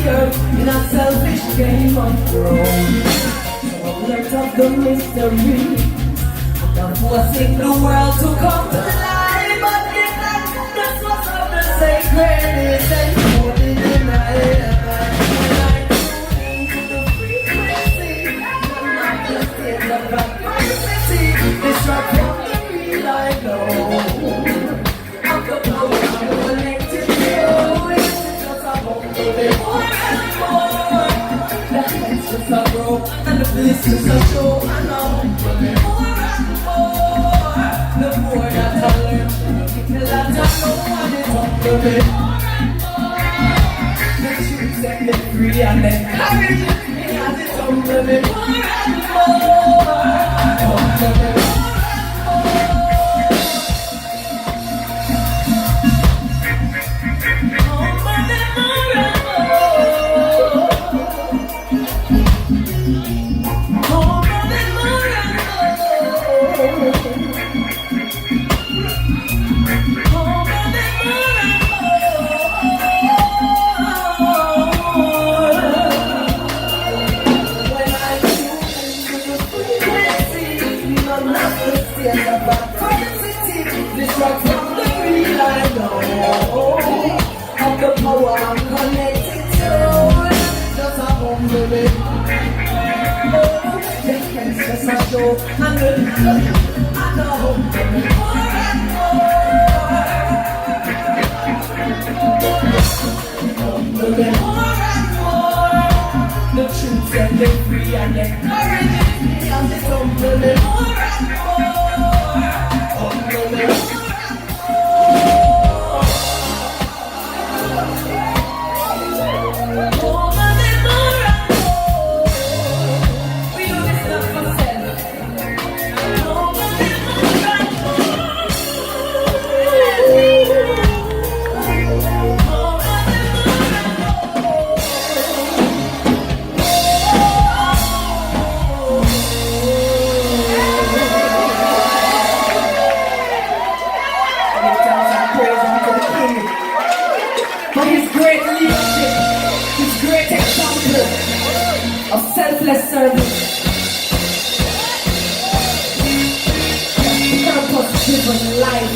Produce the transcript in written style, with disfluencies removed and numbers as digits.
earth in a selfish game of thrones. Let of the mystery, the forcing the world to come to life, but in that the source of the sacred is encoded in the air. When I tune into the frequency, none of the states of adversity, disrupt from the real I know. Of the power of the collective view, it's just about to be more and more. That makes us a grow, and the bliss is a show, and now more and more. The more that I learn, the people that I know, and it's up to me more and more. The truth set me free, and then carry me, and it's up to me more and more. Up to me more and more. The truth set me free and encouraging me, and it's humble me more and more. Humble me more and more. Of selfless service, purpose-driven life.